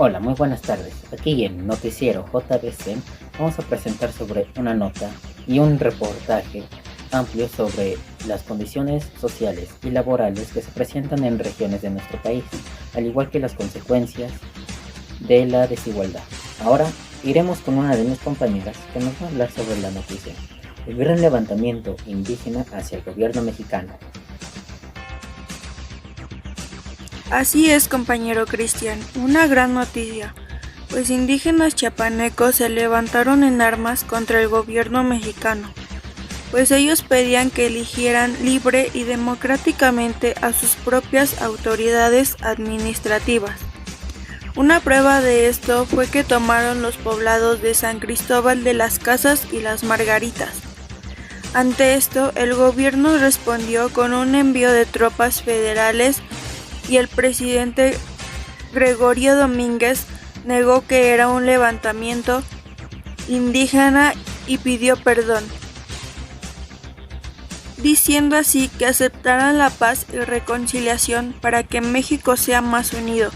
Hola, muy buenas tardes. Aquí en Noticiero JBC vamos a presentar sobre una nota y un reportaje amplio sobre las condiciones sociales y laborales que se presentan en regiones de nuestro país, al igual que las consecuencias de la desigualdad. Ahora iremos con una de mis compañeras que nos va a hablar sobre la noticia: el gran levantamiento indígena hacia el gobierno mexicano. Así es, compañero Cristian, una gran noticia, pues indígenas chiapanecos se levantaron en armas contra el gobierno mexicano, pues ellos pedían que eligieran libre y democráticamente a sus propias autoridades administrativas. Una prueba de esto fue que tomaron los poblados de San Cristóbal de las Casas y las Margaritas. Ante esto, el gobierno respondió con un envío de tropas federales y el presidente Gregorio Domínguez negó que era un levantamiento indígena y pidió perdón, diciendo así que aceptaran la paz y reconciliación para que México sea más unido.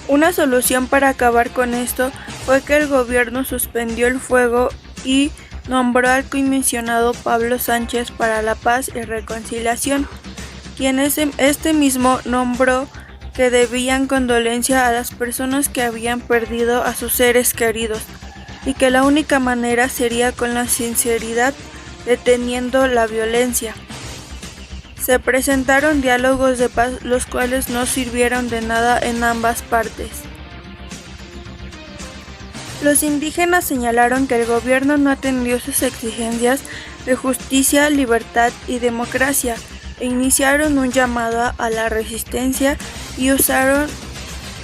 Una solución para acabar con esto fue que el gobierno suspendió el fuego y nombró al comisionado Pablo Sánchez para la paz y reconciliación, quien este mismo nombró que debían condolencia a las personas que habían perdido a sus seres queridos y que la única manera sería con la sinceridad, deteniendo la violencia. Se presentaron diálogos de paz, los cuales no sirvieron de nada en ambas partes. Los indígenas señalaron que el gobierno no atendió sus exigencias de justicia, libertad y democracia, e iniciaron un llamado a la resistencia y usaron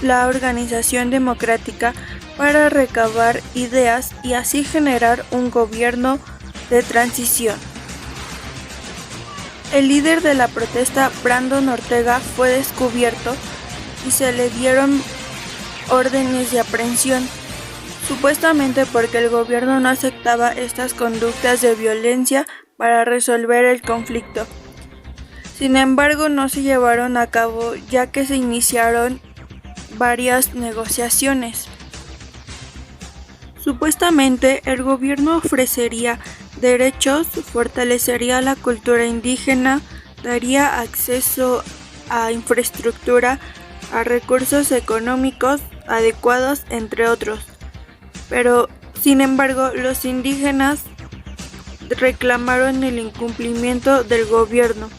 la organización democrática para recabar ideas y así generar un gobierno de transición. El líder de la protesta, Brandon Ortega, fue descubierto y se le dieron órdenes de aprehensión, supuestamente porque el gobierno no aceptaba estas conductas de violencia para resolver el conflicto. Sin embargo, no se llevaron a cabo ya que se iniciaron varias negociaciones. Supuestamente, el gobierno ofrecería derechos, fortalecería la cultura indígena, daría acceso a infraestructura, a recursos económicos adecuados, entre otros. Pero, sin embargo, los indígenas reclamaron el incumplimiento del gobierno.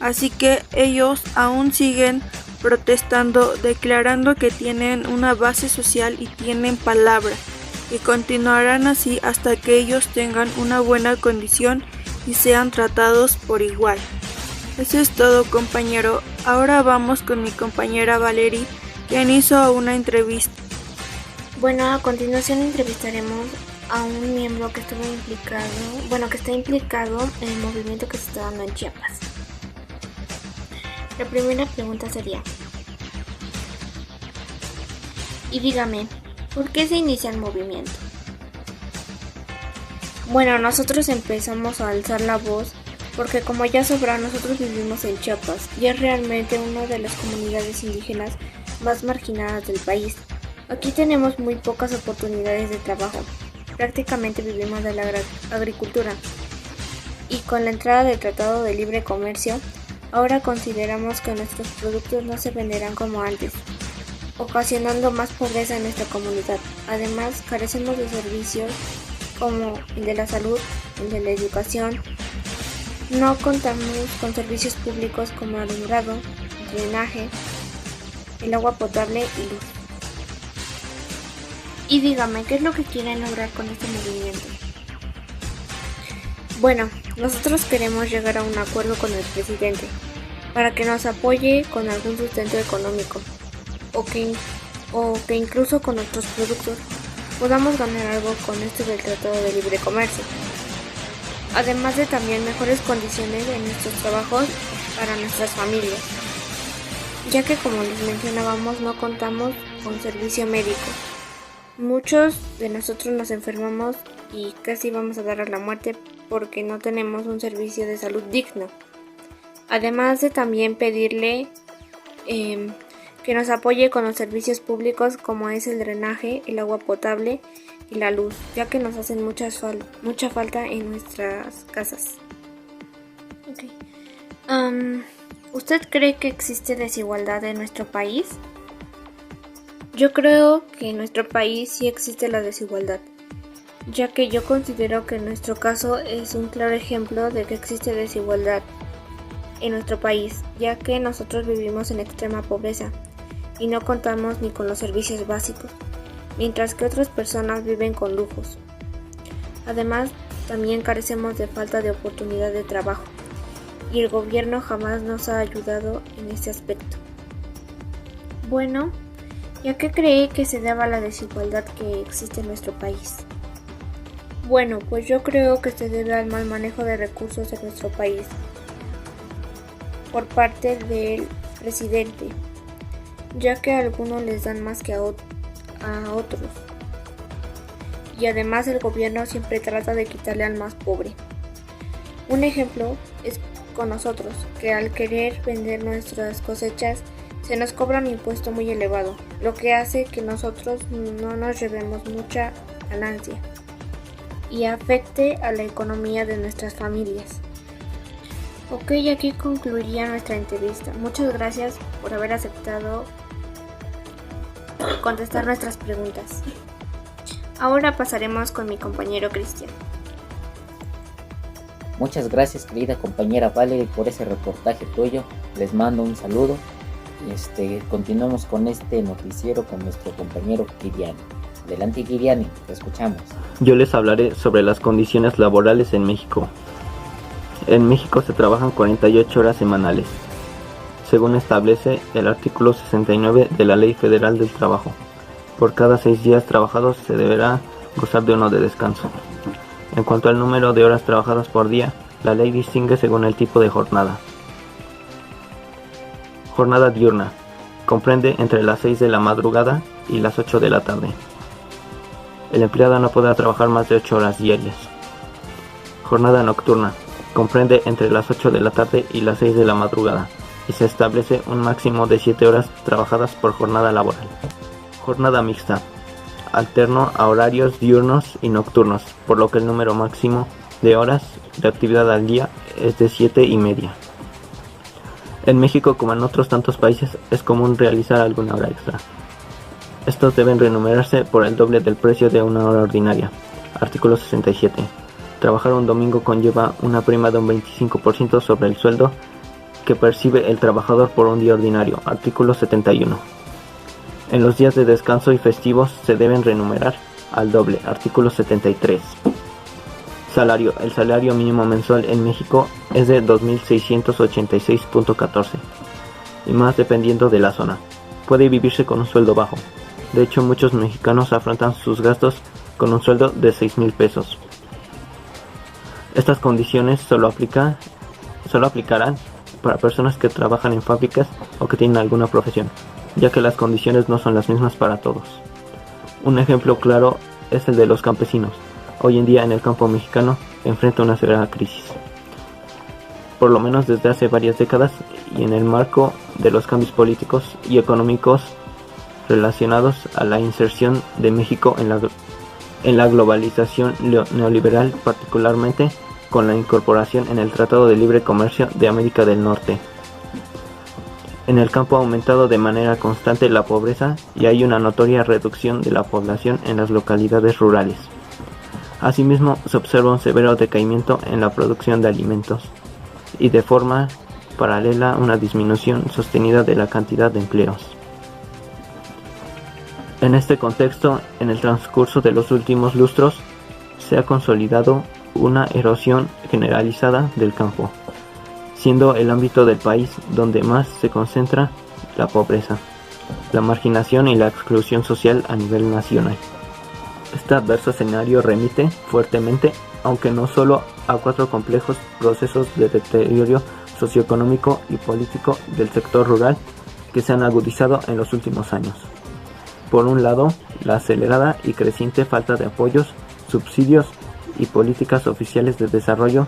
Así que ellos aún siguen protestando, declarando que tienen una base social y tienen palabra, y continuarán así hasta que ellos tengan una buena condición y sean tratados por igual. Eso es todo, compañero. Ahora vamos con mi compañera Valerie, quien hizo una entrevista. Bueno, a continuación entrevistaremos a un miembro que está implicado en el movimiento que se está dando en Chiapas. La primera pregunta sería, y dígame, ¿por qué se inicia el movimiento? Bueno, nosotros empezamos a alzar la voz porque, como ya sabrá, nosotros vivimos en Chiapas y es realmente una de las comunidades indígenas más marginadas del país. Aquí tenemos muy pocas oportunidades de trabajo, prácticamente vivimos de la agricultura, y con la entrada del Tratado de Libre Comercio, ahora consideramos que nuestros productos no se venderán como antes, ocasionando más pobreza en nuestra comunidad. Además, carecemos de servicios como el de la salud, el de la educación. No contamos con servicios públicos como alumbrado, drenaje, el agua potable y luz. Y dígame, ¿qué es lo que quieren lograr con este movimiento? Bueno, nosotros queremos llegar a un acuerdo con el presidente para que nos apoye con algún sustento económico o que incluso con nuestros productos podamos ganar algo con esto del Tratado de Libre Comercio. Además de también mejores condiciones en nuestros trabajos para nuestras familias, ya que, como les mencionábamos, no contamos con servicio médico. Muchos de nosotros nos enfermamos y casi vamos a dar a la muerte porque no tenemos un servicio de salud digno. Además de también pedirle que nos apoye con los servicios públicos como es el drenaje, el agua potable y la luz, ya que nos hacen mucha falta en nuestras casas. Okay. ¿Usted cree que existe desigualdad en nuestro país? Yo creo que en nuestro país sí existe la desigualdad, ya que yo considero que nuestro caso es un claro ejemplo de que existe desigualdad en nuestro país, ya que nosotros vivimos en extrema pobreza y no contamos ni con los servicios básicos, mientras que otras personas viven con lujos. Además, también carecemos de falta de oportunidad de trabajo, y el gobierno jamás nos ha ayudado en este aspecto. Bueno, ¿y a qué cree que se deba la desigualdad que existe en nuestro país? Bueno, pues yo creo que se debe al mal manejo de recursos en nuestro país por parte del presidente, ya que a algunos les dan más que a otros. Y además el gobierno siempre trata de quitarle al más pobre. Un ejemplo es con nosotros, que al querer vender nuestras cosechas se nos cobra un impuesto muy elevado, lo que hace que nosotros no nos llevemos mucha ganancia y afecte a la economía de nuestras familias. Ok, aquí concluiría nuestra entrevista. Muchas gracias por haber aceptado contestar nuestras preguntas. Ahora pasaremos con mi compañero Cristian. Muchas gracias, querida compañera Valerie, por ese reportaje tuyo. Les mando un saludo y continuamos con este noticiero con nuestro compañero Kiriani. Adelante, Kiriani, te escuchamos. Yo les hablaré sobre las condiciones laborales en México. En México se trabajan 48 horas semanales, según establece el artículo 69 de la Ley Federal del Trabajo. Por cada 6 días trabajados se deberá gozar de uno de descanso. En cuanto al número de horas trabajadas por día, la ley distingue según el tipo de jornada. Jornada diurna. Comprende entre las 6 de la madrugada y las 8 de la tarde. El empleado no podrá trabajar más de 8 horas diarias. Jornada nocturna. Comprende entre las 8 de la tarde y las 6 de la madrugada y se establece un máximo de 7 horas trabajadas por jornada laboral. Jornada mixta. Alterno a horarios diurnos y nocturnos, por lo que el número máximo de horas de actividad al día es de 7:30. En México, como en otros tantos países, es común realizar alguna hora extra. Estos deben remunerarse por el doble del precio de una hora ordinaria. Artículo 67. Trabajar un domingo conlleva una prima de un 25% sobre el sueldo que percibe el trabajador por un día ordinario. Artículo 71. En los días de descanso y festivos se deben remunerar al doble. Artículo 73. Salario. El salario mínimo mensual en México es de 2.686.14 y más dependiendo de la zona. Puede vivirse con un sueldo bajo. De hecho, muchos mexicanos afrontan sus gastos con un sueldo de 6,000 pesos. Estas condiciones solo aplicarán para personas que trabajan en fábricas o que tienen alguna profesión, ya que las condiciones no son las mismas para todos. Un ejemplo claro es el de los campesinos. Hoy en día en el campo mexicano enfrenta una severa crisis, por lo menos desde hace varias décadas, y en el marco de los cambios políticos y económicos relacionados a la inserción de México en la globalización neoliberal, particularmente con la incorporación en el Tratado de Libre Comercio de América del Norte. En el campo ha aumentado de manera constante la pobreza y hay una notoria reducción de la población en las localidades rurales. Asimismo, se observa un severo decaimiento en la producción de alimentos y de forma paralela una disminución sostenida de la cantidad de empleos. En este contexto, en el transcurso de los últimos lustros, se ha consolidado una erosión generalizada del campo, siendo el ámbito del país donde más se concentra la pobreza, la marginación y la exclusión social a nivel nacional. Este adverso escenario remite fuertemente, aunque no solo a 4 complejos procesos de deterioro socioeconómico y político del sector rural que se han agudizado en los últimos años. Por un lado, la acelerada y creciente falta de apoyos, subsidios y políticas oficiales de desarrollo,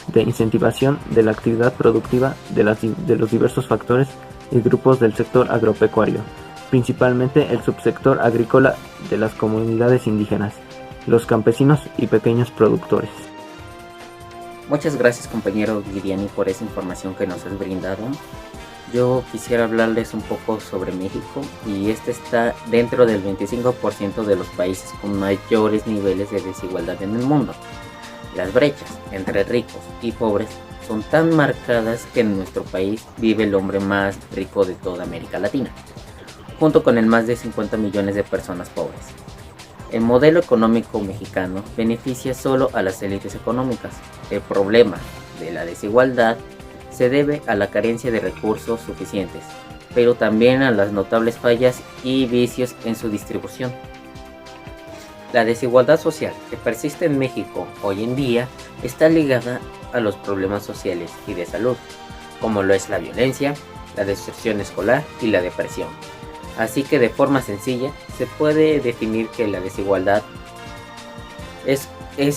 de incentivación de la actividad productiva de los diversos factores y grupos del sector agropecuario, principalmente el subsector agrícola de las comunidades indígenas, los campesinos y pequeños productores. Muchas gracias, compañero Guidiani, por esa información que nos has brindado. Yo quisiera hablarles un poco sobre México, y este está dentro del 25% de los países con mayores niveles de desigualdad en el mundo. Las brechas entre ricos y pobres son tan marcadas que en nuestro país vive el hombre más rico de toda América Latina, junto con el más de 50 millones de personas pobres. El modelo económico mexicano beneficia solo a las élites económicas. El problema de la desigualdad se debe a la carencia de recursos suficientes, pero también a las notables fallas y vicios en su distribución. La desigualdad social que persiste en México hoy en día está ligada a los problemas sociales y de salud, como lo es la violencia, la deserción escolar y la depresión. Así que de forma sencilla se puede definir que la desigualdad es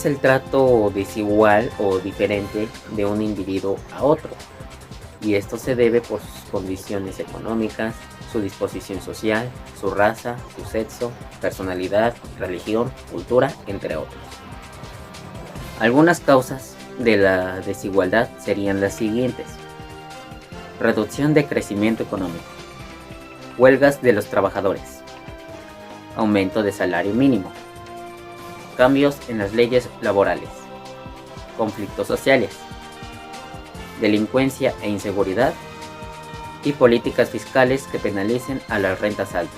el trato desigual o diferente de un individuo a otro, y esto se debe por sus condiciones económicas, su disposición social, su raza, su sexo, personalidad, religión, cultura, entre otros. Algunas causas de la desigualdad serían las siguientes: reducción de crecimiento económico, huelgas de los trabajadores, aumento de salario mínimo, cambios en las leyes laborales, conflictos sociales, delincuencia e inseguridad, y políticas fiscales que penalicen a las rentas altas.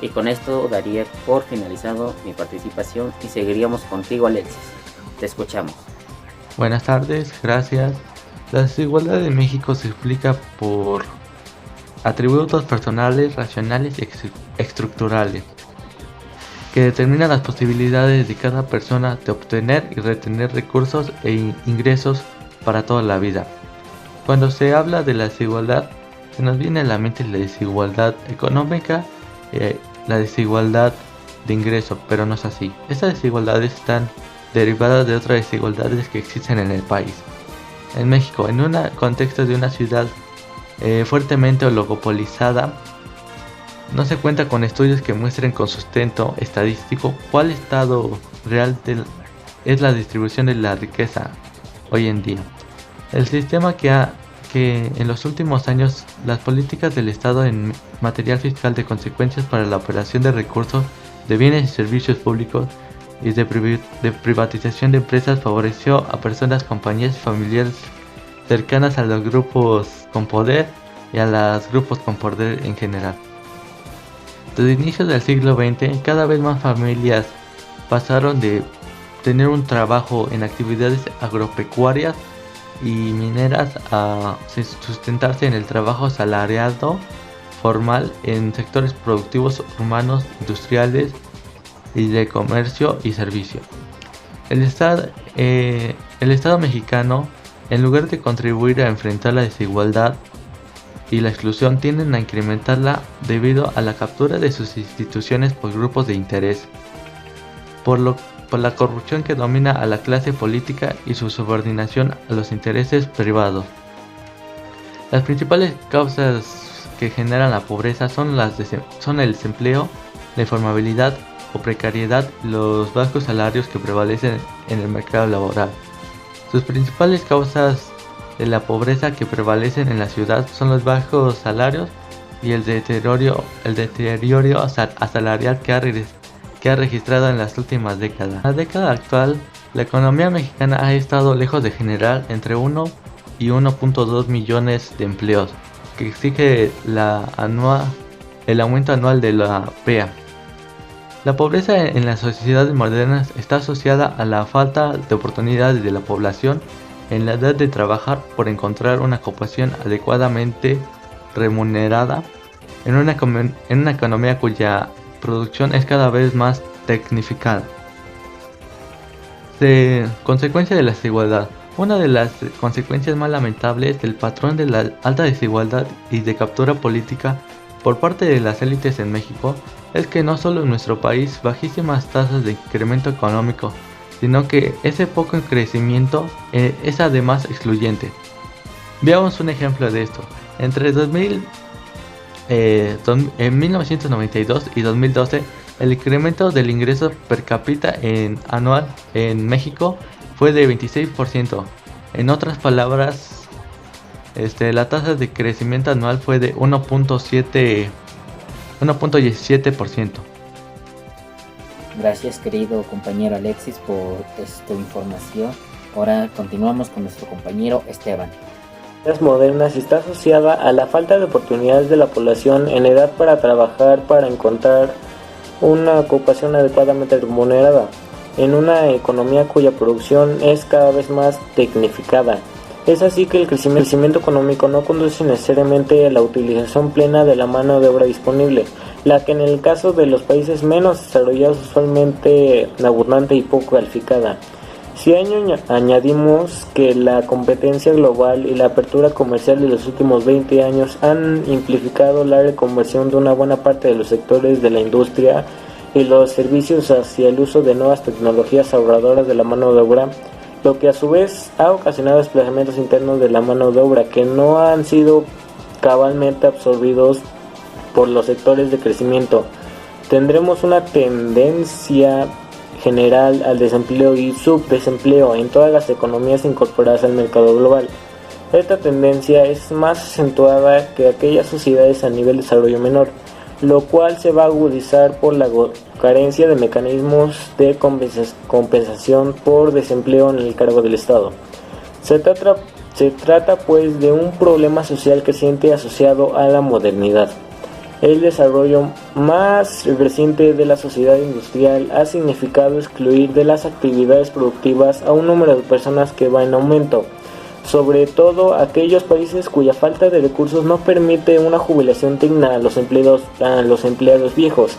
Y con esto daría por finalizado mi participación y seguiríamos contigo, Alexis. Te escuchamos. Buenas tardes, gracias. La desigualdad en México se explica por atributos personales, racionales y estructurales, que determinan las posibilidades de cada persona de obtener y retener recursos e ingresos para toda la vida. Cuando se habla de la desigualdad, se nos viene a la mente la desigualdad económica y la desigualdad de ingreso, pero no es así. Estas desigualdades están derivadas de otras desigualdades que existen en el país. En México, en un contexto de una ciudad fuertemente oligopolizada, no se cuenta con estudios que muestren con sustento estadístico cuál estado real es la distribución de la riqueza hoy en día. El sistema que en los últimos años las políticas del Estado en material fiscal de consecuencias para la operación de recursos de bienes y servicios públicos y de privatización de empresas favoreció a personas, compañías y familiares cercanas a los grupos con poder y a los grupos con poder en general. Desde inicios del siglo XX, cada vez más familias pasaron de tener un trabajo en actividades agropecuarias y mineras a sustentarse en el trabajo asalariado formal en sectores productivos urbanos, industriales y de comercio y servicio. El Estado mexicano, en lugar de contribuir a enfrentar la desigualdad y la exclusión, tienden a incrementarla debido a la captura de sus instituciones por grupos de interés, por la corrupción que domina a la clase política y su subordinación a los intereses privados. Las principales causas que generan la pobreza son el desempleo, la informabilidad o precariedad, los bajos salarios que prevalecen en el mercado laboral. Sus principales causas de la pobreza que prevalecen en la ciudad son los bajos salarios y el deterioro asalarial que ha registrado en las últimas décadas. En la década actual, la economía mexicana ha estado lejos de generar entre 1 y 1.2 millones de empleos, que exige el aumento anual de la PEA. La pobreza en las sociedades modernas está asociada a la falta de oportunidades de la población en la edad de trabajar por encontrar una ocupación adecuadamente remunerada en una economía cuya producción es cada vez más tecnificada. Consecuencia de la desigualdad. Una de las consecuencias más lamentables del patrón de la alta desigualdad y de captura política por parte de las élites en México es que no solo en nuestro país bajísimas tasas de incremento económico, sino que ese poco crecimiento es además excluyente. Veamos un ejemplo de esto. Entre en 1992 y 2012, el incremento del ingreso per cápita anual en México fue de 26%. En otras palabras, la tasa de crecimiento anual fue de 1.17%. Gracias, querido compañero Alexis, por esta información. Ahora continuamos con nuestro compañero Esteban. Las modernas está asociada a la falta de oportunidades de la población en edad para trabajar para encontrar una ocupación adecuadamente remunerada, en una economía cuya producción es cada vez más tecnificada. Es así que el crecimiento económico no conduce necesariamente a la utilización plena de la mano de obra disponible, la que en el caso de los países menos desarrollados es usualmente abundante y poco calificada. Si añadimos que la competencia global y la apertura comercial de los últimos 20 años han amplificado la reconversión de una buena parte de los sectores de la industria y los servicios hacia el uso de nuevas tecnologías ahorradoras de la mano de obra, lo que a su vez ha ocasionado desplazamientos internos de la mano de obra que no han sido cabalmente absorbidos por los sectores de crecimiento, tendremos una tendencia general al desempleo y subdesempleo en todas las economías incorporadas al mercado global. Esta tendencia es más acentuada que aquellas sociedades a nivel de desarrollo menor, lo cual se va a agudizar por la carencia de mecanismos de compensación por desempleo en el cargo del Estado. Se trata pues de un problema social creciente asociado a la modernidad. El desarrollo más reciente de la sociedad industrial ha significado excluir de las actividades productivas a un número de personas que va en aumento, sobre todo aquellos países cuya falta de recursos no permite una jubilación digna a los empleados viejos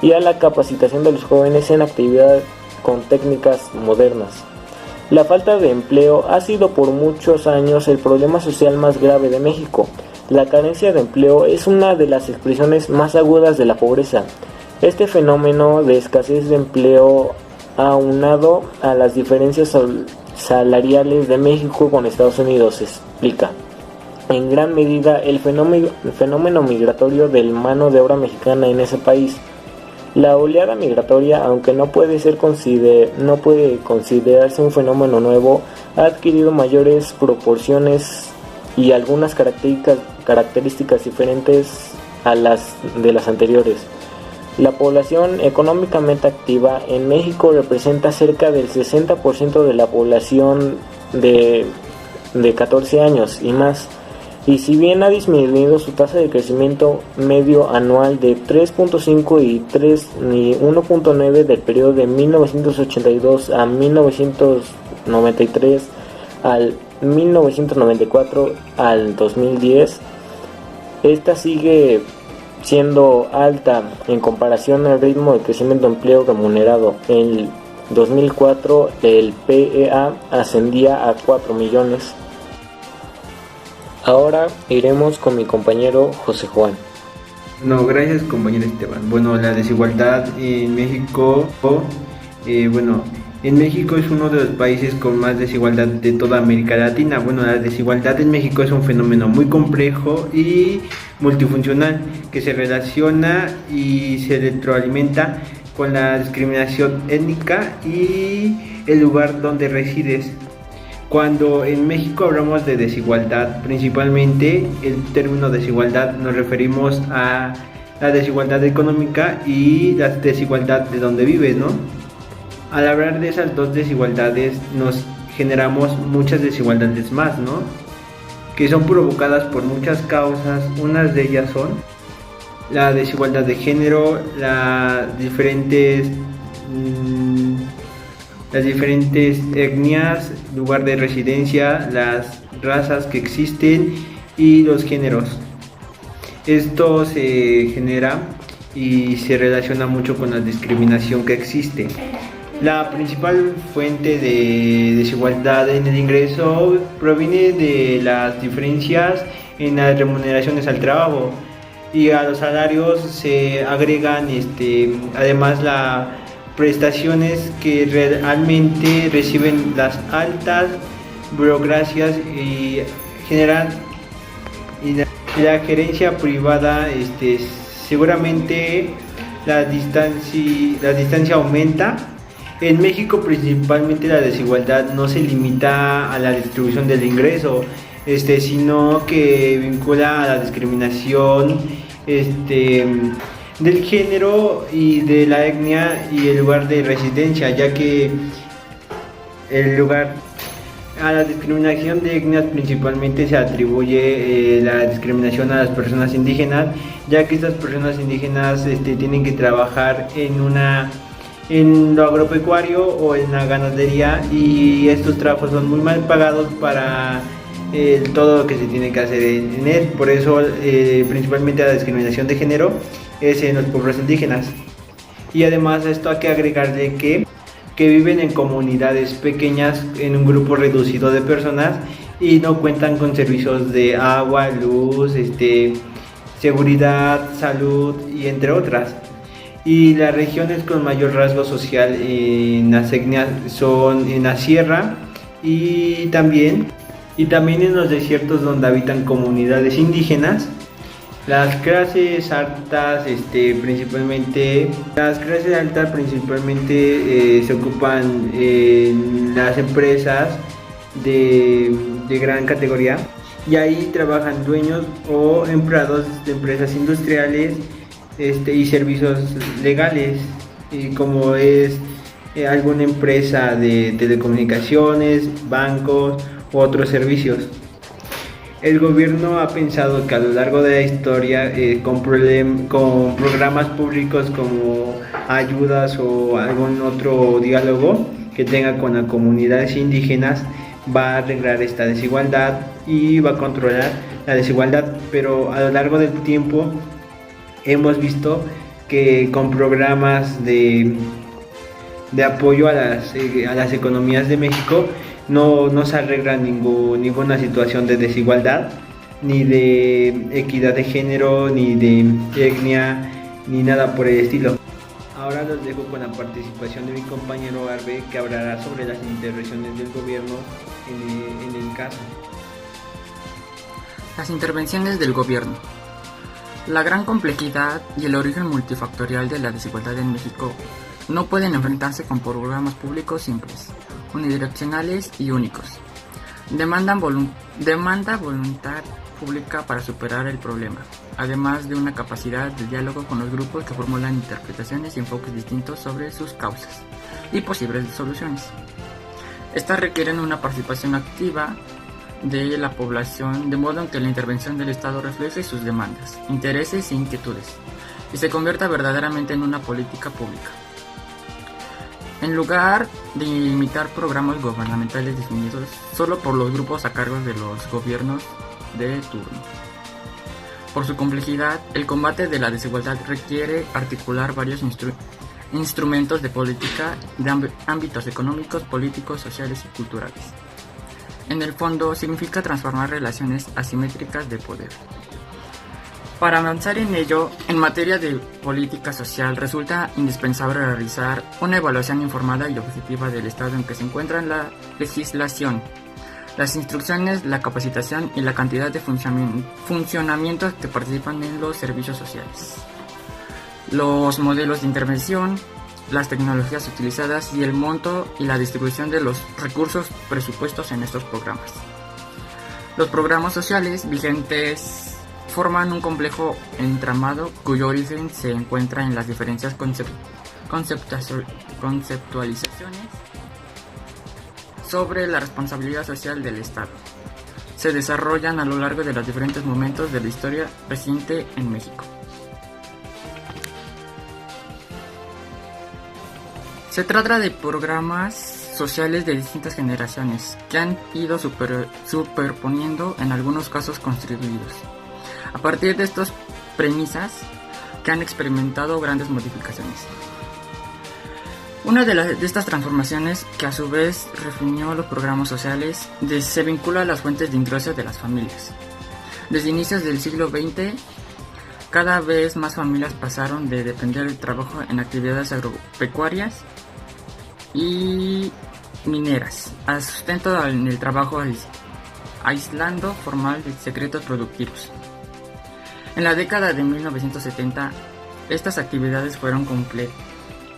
y a la capacitación de los jóvenes en actividad con técnicas modernas. La falta de empleo ha sido por muchos años el problema social más grave de México. La carencia de empleo es una de las expresiones más agudas de la pobreza. Este fenómeno de escasez de empleo, aunado a las diferencias salariales de México con Estados Unidos, explica en gran medida el fenómeno migratorio de mano de obra mexicana en ese país. La oleada migratoria, aunque no puede considerarse un fenómeno nuevo, ha adquirido mayores proporciones y algunas características diferentes a las de las anteriores. La población económicamente activa en México representa cerca del 60% de la población de 14 años y más, y si bien ha disminuido su tasa de crecimiento medio anual de 3.5 y 1.9 del periodo de 1982 a 1993 al 1994 al 2010, esta sigue siendo alta en comparación al ritmo de crecimiento de empleo remunerado. En 2004 el PEA ascendía a 4 millones. Ahora iremos con mi compañero José Juan. No, gracias compañero Esteban. Bueno, la desigualdad en México, en México es uno de los países con más desigualdad de toda América Latina. Bueno, la desigualdad en México es un fenómeno muy complejo y multifuncional que se relaciona y se retroalimenta con la discriminación étnica y el lugar donde resides. Cuando en México hablamos de desigualdad, principalmente el término desigualdad nos referimos a la desigualdad económica y la desigualdad de donde vives, ¿no? Al hablar de esas dos desigualdades nos generamos muchas desigualdades más, ¿no? Que son provocadas por muchas causas. Unas de ellas son la desigualdad de género, las diferentes etnias, lugar de residencia, las razas que existen y los géneros. Esto se genera y se relaciona mucho con la discriminación que existe. La principal fuente de desigualdad en el ingreso proviene de las diferencias en las remuneraciones al trabajo, y a los salarios se agregan además las prestaciones que realmente reciben las altas burocracias y generan y la gerencia privada, seguramente la distancia aumenta. En México principalmente la desigualdad no se limita a la distribución del ingreso, sino que vincula a la discriminación del género y de la etnia y el lugar de residencia, ya que a la discriminación de etnias principalmente se atribuye la discriminación a las personas indígenas, ya que estas personas indígenas tienen que trabajar en lo agropecuario o en la ganadería, y estos trabajos son muy mal pagados para todo lo que se tiene que hacer en él. Por eso principalmente la discriminación de género es en los pueblos indígenas. Y además a esto hay que agregarle que viven en comunidades pequeñas, en un grupo reducido de personas, y no cuentan con servicios de agua, luz, seguridad, salud y entre otras. Y las regiones con mayor rasgo social en las etnias son en la sierra y también en los desiertos donde habitan comunidades indígenas. Las clases altas principalmente se ocupan en las empresas de gran categoría, y ahí trabajan dueños o empleados de empresas industriales y servicios legales, como es alguna empresa de telecomunicaciones, bancos u otros servicios. El gobierno ha pensado que a lo largo de la historia, con programas públicos como ayudas o algún otro diálogo que tenga con las comunidades indígenas, va a arreglar esta desigualdad y va a controlar la desigualdad. Pero a lo largo del tiempo hemos visto que con programas de apoyo a las economías de México no se arregla ninguna situación de desigualdad, ni de equidad de género, ni de etnia, ni nada por el estilo. Ahora los dejo con la participación de mi compañero Arbe, que hablará sobre las intervenciones del gobierno en el caso. Las intervenciones del gobierno. La gran complejidad y el origen multifactorial de la desigualdad en México no pueden enfrentarse con programas públicos simples, unidireccionales y únicos. Demanda voluntad pública para superar el problema, además de una capacidad de diálogo con los grupos que formulan interpretaciones y enfoques distintos sobre sus causas y posibles soluciones. Estas requieren una participación activa de la población, de modo en que la intervención del Estado refleje sus demandas, intereses e inquietudes y se convierta verdaderamente en una política pública, en lugar de imitar programas gubernamentales definidos solo por los grupos a cargo de los gobiernos de turno. Por su complejidad, el combate de la desigualdad requiere articular varios instrumentos de política de ámbitos económicos, políticos, sociales y culturales. En el fondo, significa transformar relaciones asimétricas de poder. Para avanzar en ello, en materia de política social, resulta indispensable realizar una evaluación informada y objetiva del estado en que se encuentra la legislación, las instrucciones, la capacitación y la cantidad de funcionamientos que participan en los servicios sociales, los modelos de intervención, las tecnologías utilizadas y el monto y la distribución de los recursos presupuestos en estos programas. Los programas sociales vigentes forman un complejo entramado cuyo origen se encuentra en las diferentes conceptualizaciones sobre la responsabilidad social del Estado. Se desarrollan a lo largo de los diferentes momentos de la historia reciente en México. Se trata de programas sociales de distintas generaciones que han ido superponiendo, en algunos casos construidos, a partir de estas premisas que han experimentado grandes modificaciones. Una de estas transformaciones, que a su vez definió los programas sociales, se vincula a las fuentes de ingresos de las familias. Desde inicios del siglo XX, cada vez más familias pasaron de depender del trabajo en actividades agropecuarias y mineras, a sustento en el trabajo aislando formal de secretos productivos. En la década de 1970, estas actividades fueron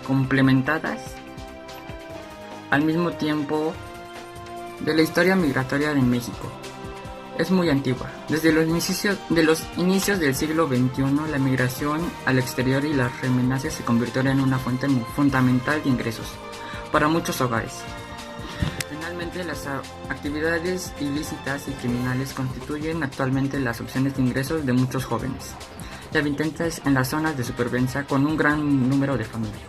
complementadas al mismo tiempo de la historia migratoria de México. Es muy antigua. Desde los inicios del siglo XXI, la migración al exterior y las remesas se convirtieron en una fuente fundamental de ingresos para muchos hogares. Finalmente, las actividades ilícitas y criminales constituyen actualmente las opciones de ingresos de muchos jóvenes y habitantes en las zonas de supervivencia con un gran número de familias.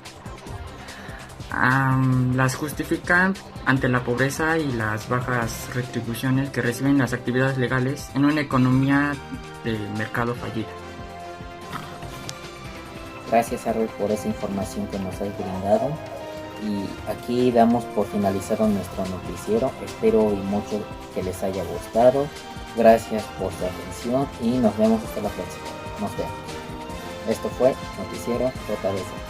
Las justifican ante la pobreza y las bajas retribuciones que reciben las actividades legales en una economía de mercado fallida. Gracias, Harold, por esa información que nos has brindado. Y aquí damos por finalizado nuestro noticiero. Espero y mucho que les haya gustado. Gracias por su atención y nos vemos hasta la próxima. Nos vemos. Esto fue Noticiero JBC.